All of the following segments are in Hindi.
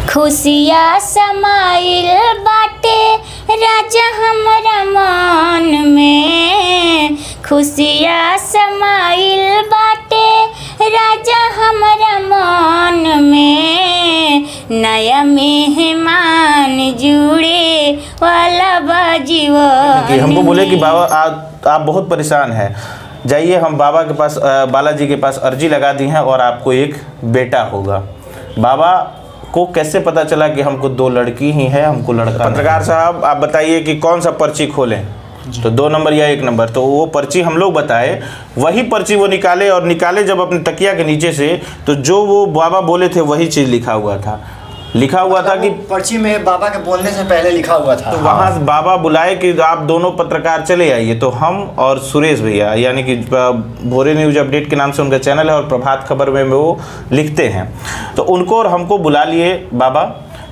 खुशिया समाइल बाटे राजा हमरा मन में, खुशिया समाइल बाटे राजा हमरा मन में, नया मेहमान जुड़े वाला बाजीवन। हमको बोले कि बाबा आप बहुत परेशान हैं, जाइए हम बाबा के पास बालाजी के पास अर्जी लगा दी है और आपको एक बेटा होगा। बाबा को कैसे पता चला कि हमको 2 लड़की ही है, हमको लड़का? पत्रकार साहब आप बताइए कि कौन सा पर्ची खोलें, तो 2 नंबर या 1 नंबर? तो वो पर्ची हम लोग बताए, वही पर्ची वो निकाले और निकाले जब अपने तकिया के नीचे से, तो जो वो बाबा बोले थे वही चीज़ लिखा हुआ था कि पर्ची में बाबा के बोलने से पहले लिखा हुआ था। तो वहाँ बाबा बुलाए कि आप दोनों पत्रकार चले आइए। तो हम और सुरेश भैया, यानी कि भोरे न्यूज अपडेट के नाम से उनका चैनल है और प्रभात खबर में वो लिखते हैं, तो उनको और हमको बुला लिए। बाबा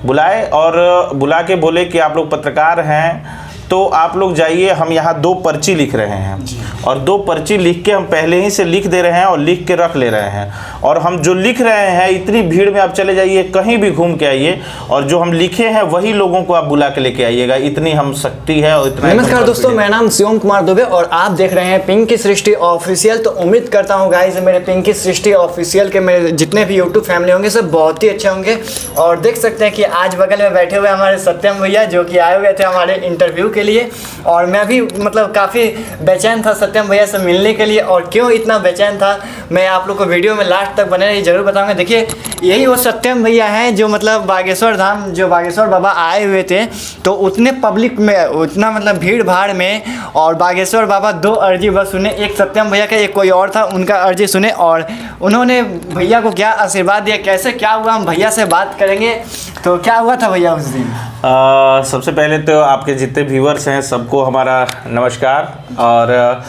बुलाए और बुला के बोले कि आप लोग पत्रकार हैं तो आप लोग जाइए, हम यहाँ 2 पर्ची लिख रहे हैं और 2 पर्ची लिख के हम पहले ही से लिख दे रहे हैं और लिख के रख ले रहे हैं, और हम जो लिख रहे हैं इतनी भीड़ में आप चले जाइए, कहीं भी घूम के आइए और जो हम लिखे हैं वही लोगों को आप बुला के लेके आइएगा, इतनी हम शक्ति है और इतना। नमस्कार दोस्तों, मेरा नाम शिवम कुमार दुबे और आप देख रहे हैं पिंकी सृष्टि ऑफिशियल। तो उम्मीद करता हूँ गाइस मेरे पिंकी सृष्टि ऑफिशियल के मेरे जितने भी यूट्यूब फैमिली होंगे सब बहुत ही अच्छे होंगे। और देख सकते हैं कि आज बगल में बैठे हुए हमारे सत्यम भैया जो कि आए हुए थे हमारे इंटरव्यू के लिए, और मैं भी मतलब काफ़ी बेचैन था सत्यम भैया से मिलने के लिए। और क्यों इतना बेचैन था मैं आप लोग को वीडियो में लास्ट तक बने रही जरूर बताऊंगा। देखिए यही वो सत्यम भैया हैं जो मतलब बागेश्वर धाम, जो बागेश्वर बाबा आए हुए थे, तो उतने पब्लिक में, उतना मतलब भीड़ भाड़ में, और बागेश्वर बाबा 2 अर्जी बस सुने, एक सत्यम भैया का एक कोई और था, उनका अर्जी सुने और उन्होंने भैया को क्या आशीर्वाद दिया, कैसे क्या हुआ हम भैया से बात करेंगे। तो क्या हुआ था भैया उस दिन? सबसे पहले तो आपके जितने व्यूअर्स हैं सबको हमारा नमस्कार। और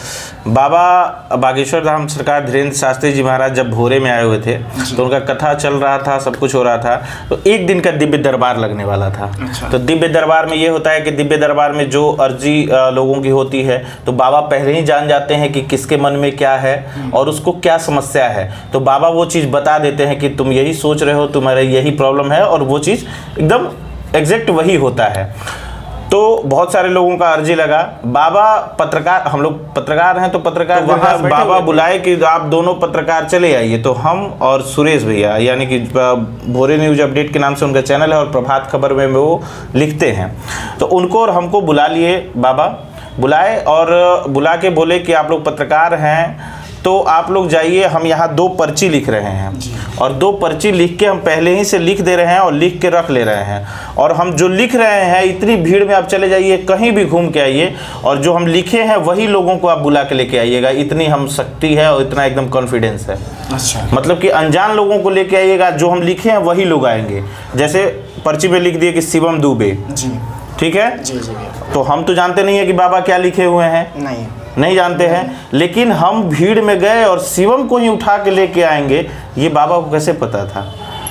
बाबा बागेश्वर धाम सरकार धीरेन्द्र शास्त्री जी महाराज जब भोरे में आए हुए थे तो उनका कथा चल रहा था, सब कुछ हो रहा था, तो 1 दिन का दिव्य दरबार लगने वाला था। तो दिव्य दरबार में ये होता है कि दिव्य दरबार में जो अर्जी लोगों की होती है तो बाबा पहले ही जान जाते हैं कि किसके मन में क्या है और उसको क्या समस्या है, तो बाबा वो चीज़ बता देते हैं कि तुम यही सोच रहे हो, तुम्हारा यही प्रॉब्लम है, और वो चीज़ एकदम एग्जैक्ट वही होता है। तो बहुत सारे लोगों का अर्जी लगा। बाबा पत्रकार, हम लोग पत्रकार हैं तो पत्रकार तो वहाँ बाबा बुलाए कि आप दोनों पत्रकार चले आइए। तो हम और सुरेश भैया, यानी कि भोरे न्यूज अपडेट के नाम से उनका चैनल है और प्रभात खबर में वो लिखते हैं, तो उनको और हमको बुला लिए। बाबा बुलाए और बुला के बोले कि आप लोग पत्रकार हैं तो आप लोग जाइए, हम यहाँ 2 पर्ची लिख रहे हैं और 2 पर्ची लिख के हम पहले ही से लिख दे रहे हैं और लिख के रख ले रहे हैं, और हम जो लिख रहे हैं इतनी भीड़ में आप चले जाइए, कहीं भी घूम के आइए, और जो हम लिखे हैं वही लोगों को आप बुला के लेके आइएगा, इतनी हम शक्ति है और इतना एकदम कॉन्फिडेंस है। अच्छा, मतलब कि अनजान लोगों को लेके आइएगा, जो हम लिखे हैं वही लोग आएंगे। जैसे पर्ची में लिख दिए कि शिवम दुबे, ठीक है जी। तो हम तो जानते नहीं है कि बाबा क्या लिखे हुए हैं, नहीं जानते हैं, लेकिन हम भीड़ में गए और शिवम को ही उठा के लेके आएंगे, ये बाबा को कैसे पता था?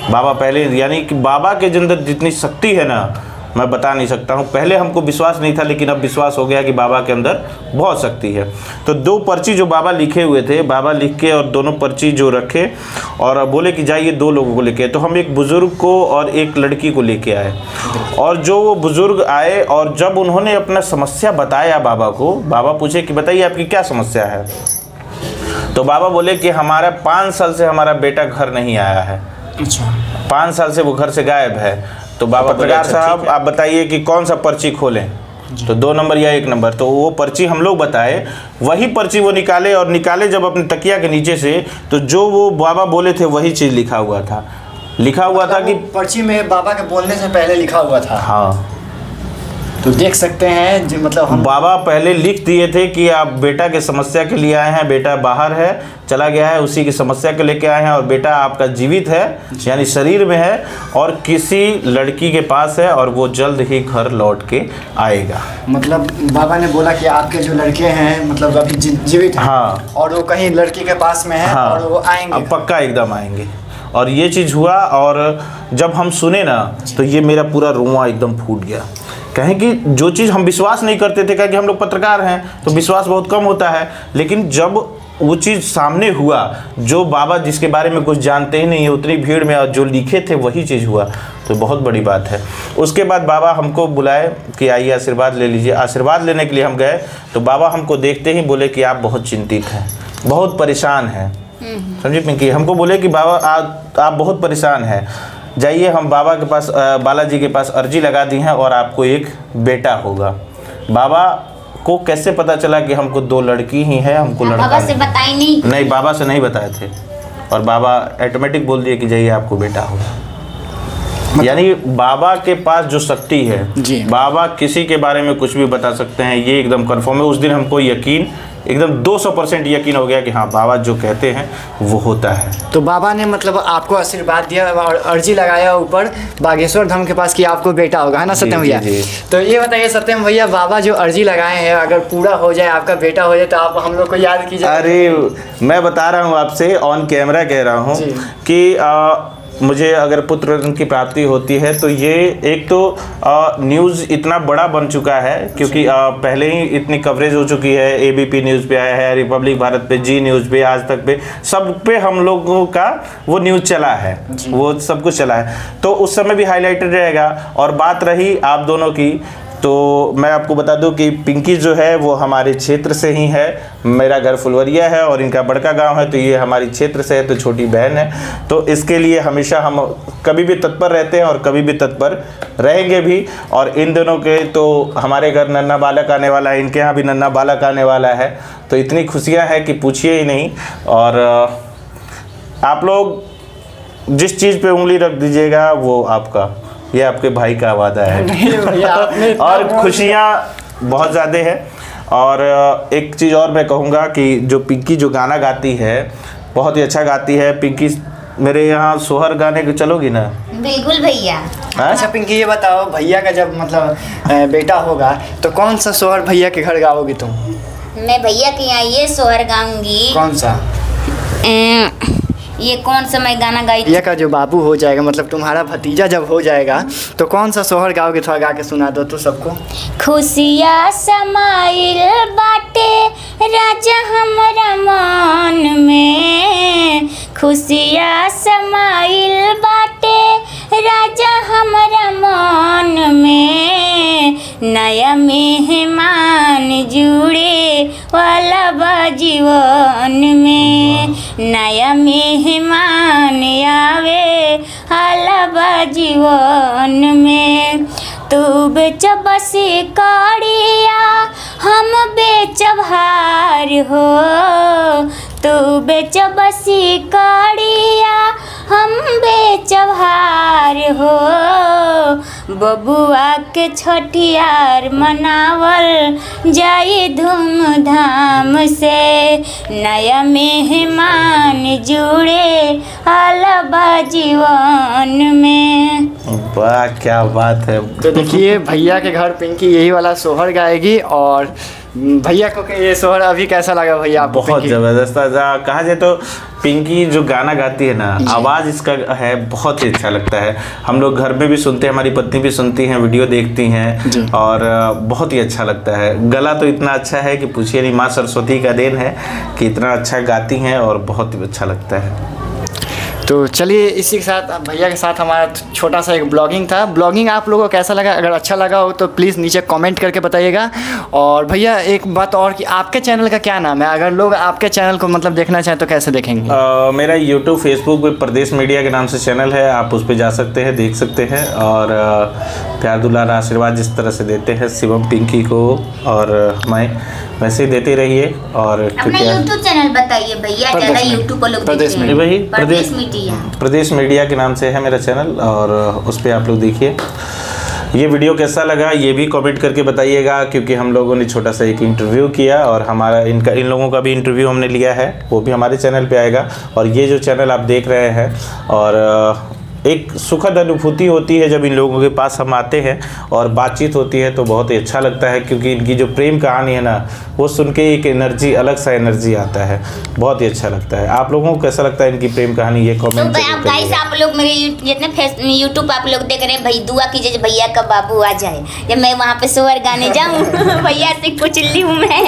बाबा पहले, यानी कि बाबा के अंदर जितनी शक्ति है ना मैं बता नहीं सकता हूँ। पहले हमको विश्वास नहीं था लेकिन अब विश्वास हो गया कि बाबा के अंदर बहुत शक्ति है। तो 2 पर्ची जो बाबा लिखे हुए थे, बाबा लिख के और दोनों पर्ची जो रखे और बोले कि जाइए 2 लोगों को लेके। तो हम एक बुज़ुर्ग को और एक लड़की को लेके आए, और जो वो बुज़ुर्ग आए और जब उन्होंने अपना समस्या बताया बाबा को, बाबा पूछे कि बताइए आपकी क्या समस्या है। तो बाबा बोले कि हमारा 5 साल से हमारा बेटा घर नहीं आया है। अच्छा, 5 साल से वो घर से गायब है। तो बाबा पत्रकार साहब आप बताइए कि कौन सा पर्ची खोलें, तो 2 नंबर या 1 नंबर? तो वो पर्ची हम लोग बताए, वही पर्ची वो निकाले और निकाले जब अपने तकिया के नीचे से, तो जो वो बाबा बोले थे वही चीज़ लिखा हुआ था कि पर्ची में बाबा के बोलने से पहले लिखा हुआ था। हाँ, तो देख सकते हैं जो मतलब हम बाबा पहले लिख दिए थे कि आप बेटा के समस्या के लिए आए हैं, बेटा बाहर है, चला गया है, उसी की समस्या के लेके आए हैं, और बेटा आपका जीवित है यानी शरीर में है और किसी लड़की के पास है और वो जल्द ही घर लौट के आएगा। मतलब बाबा ने बोला कि आपके जो लड़के हैं मतलब अभी जीवित हैं, हाँ, और वो कहीं लड़की के पास में है, हाँ, और वो आएंगे, अब पक्का एकदम आएंगे। और ये चीज़ हुआ, और जब हम सुने ना तो ये मेरा पूरा रोंवा एकदम फूट गया। कहें कि जो चीज़ हम विश्वास नहीं करते थे, कहें कि हम लोग पत्रकार हैं तो विश्वास बहुत कम होता है, लेकिन जब वो चीज़ सामने हुआ, जो बाबा जिसके बारे में कुछ जानते ही नहीं है उतनी भीड़ में, और जो लिखे थे वही चीज़ हुआ, तो बहुत बड़ी बात है। उसके बाद बाबा हमको बुलाए कि आइए आशीर्वाद ले लीजिए। आशीर्वाद लेने के लिए हम गए तो बाबा हमको देखते ही बोले कि आप बहुत चिंतित हैं, बहुत परेशान हैं। समझिए पिंकी, हमको बोले कि बाबा आप बहुत परेशान हैं, जाइए हम बाबा के पास, बालाजी के पास अर्जी लगा दी है और आपको एक बेटा होगा। बाबा को कैसे पता चला कि हमको 2 लड़की ही है, हमको लड़का बाबा से बताई नहीं? बाबा से नहीं बताए थे, और बाबा ऑटोमेटिक बोल दिए कि जाइए आपको बेटा होगा। यानी बाबा के पास जो शक्ति है जी, बाबा किसी के बारे में कुछ भी बता सकते हैं, ये एकदम कंफर्म है। उस दिन हमको यकीन, एकदम 200% यकीन हो गया कि हाँ बाबा जो कहते हैं वो होता है। तो बाबा ने मतलब आपको आशीर्वाद दिया और अर्जी लगाया ऊपर बागेश्वर धाम के पास कि आपको बेटा होगा, है ना सत्यम भैया? तो ये बताइए सत्यम भैया, बाबा जो अर्जी लगाए हैं अगर पूरा हो जाए, आपका बेटा हो जाए, तो आप हम लोग को याद कीजिए। अरे मैं बता रहा हूँ आपसे, ऑन कैमरा कह रहा हूँ कि मुझे अगर पुत्र रत्न की प्राप्ति होती है तो ये एक तो न्यूज़ इतना बड़ा बन चुका है, क्योंकि पहले ही इतनी कवरेज हो चुकी है, एबीपी न्यूज़ पे आया है, रिपब्लिक भारत पे, जी न्यूज़ पे, आज तक पे, सब पे हम लोगों का वो न्यूज़ चला है, वो सब कुछ चला है, तो उस समय भी हाईलाइटेड रहेगा। और बात रही आप दोनों की, तो मैं आपको बता दूं कि पिंकी जो है वो हमारे क्षेत्र से ही है। मेरा घर फुलवरिया है और इनका बड़का गांव है, तो ये हमारी क्षेत्र से है, तो छोटी बहन है, तो इसके लिए हमेशा हम कभी भी तत्पर रहते हैं और कभी भी तत्पर रहेंगे भी। और इन दोनों के तो हमारे घर नन्हा बालक आने वाला है, इनके यहाँ भी नन्हा बालक आने वाला है, तो इतनी खुशियाँ हैं कि पूछिए ही नहीं। और आप लोग जिस चीज़ पे उंगली रख दीजिएगा वो आपका, ये आपके भाई का वादा है। और खुशियाँ बहुत ज़्यादा है। और एक चीज़ और मैं कहूँगा कि जो पिंकी जो गाना गाती है बहुत ही अच्छा गाती है। पिंकी मेरे यहाँ सोहर गाने को चलोगी ना? बिल्कुल भैया। अच्छा पिंकी ये बताओ, भैया का जब मतलब बेटा होगा तो कौन सा सोहर भैया के घर गाओगी तुम? मैं भैया के यहाँ ये सोहर गाऊंगी। कौन सा? ये कौन सा मैं गाना गाई? भैया का जो बाबू हो जाएगा, मतलब तुम्हारा भतीजा जब हो जाएगा, तो कौन सा सोहर गाओगे? थोड़ा गा के सुना दो तो सबको। खुशिया समाइल बाटे राजा हमरा मन में, खुशिया समाइल बाटे राजा हमरा मन में, नया मेहमान जुड़े वाला बा जीवन में, नया मेहमान आवे वाला बा जीवन में। तू बेचब सिकड़िया हम बेचब हार हो, तू बेचब सिकड़िया हम बेचब हार हो, बबुआ के छठियार मनावल जाए धूमधाम से, नया मेहमान जुड़े अलबा जीवन में। वाह क्या बात है। तो देखिए भैया के घर पिंकी यही वाला सोहर गाएगी। और भैया को ये सोहर अभी कैसा लगा भैया आपको? बहुत ज़बरदस्त कहा जाए तो पिंकी जो गाना गाती है ना, आवाज़ इसका है बहुत ही अच्छा लगता है। हम लोग घर में भी सुनते हैं, हमारी पत्नी भी सुनती हैं, वीडियो देखती हैं, और बहुत ही अच्छा लगता है। गला तो इतना अच्छा है कि पूछिए नहीं, माँ सरस्वती का देन है कि इतना अच्छा गाती हैं और बहुत ही अच्छा लगता है। तो चलिए इसी के साथ भैया के साथ हमारा छोटा सा एक ब्लॉगिंग था। ब्लॉगिंग आप लोगों को कैसा लगा? अगर अच्छा लगा हो तो प्लीज़ नीचे कमेंट करके बताइएगा। और भैया एक बात और कि आपके चैनल का क्या नाम है? अगर लोग आपके चैनल को मतलब देखना चाहें तो कैसे देखेंगे? मेरा यूट्यूब फेसबुक पे प्रदेश मीडिया के नाम से चैनल है, आप उस पर जा सकते हैं, देख सकते हैं। और प्यार दुलार आशीर्वाद जिस तरह से देते हैं शिवम पिंकी को और मैं, वैसे ही देते रहिए। और अपना यूट्यूब चैनल बताइए भैया, ज़्यादा यूट्यूब पर लोग प्रदेश देख रहे हैं। प्रदेश मीडिया के नाम से है मेरा चैनल, और उस पर आप लोग देखिए। ये वीडियो कैसा लगा ये भी कमेंट करके बताइएगा, क्योंकि हम लोगों ने छोटा सा एक इंटरव्यू किया और हमारा इन लोगों का भी इंटरव्यू हमने लिया है, वो भी हमारे चैनल पे आएगा। और ये जो चैनल आप देख रहे हैं, और एक सुखद अनुभूति होती है जब इन लोगों के पास हम आते हैं और बातचीत होती है, तो बहुत ही अच्छा लगता है, क्योंकि इनकी जो प्रेम कहानी है ना, वो सुन के एक एनर्जी, अलग सा एनर्जी आता है, बहुत ही अच्छा लगता है। आप लोगों को कैसा लगता है इनकी प्रेम कहानी, ये कमेंट तो गाइस आप लोग मेरे जितने यूट्यूब आप लोग देख रहे हैं, भाई दुआ कीजिए भैया का बाबू आ जाए, जब मैं वहाँ पे सोहर गाने जाऊँ भैया से कुछ लूँ मैं।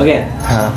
ओके हाँ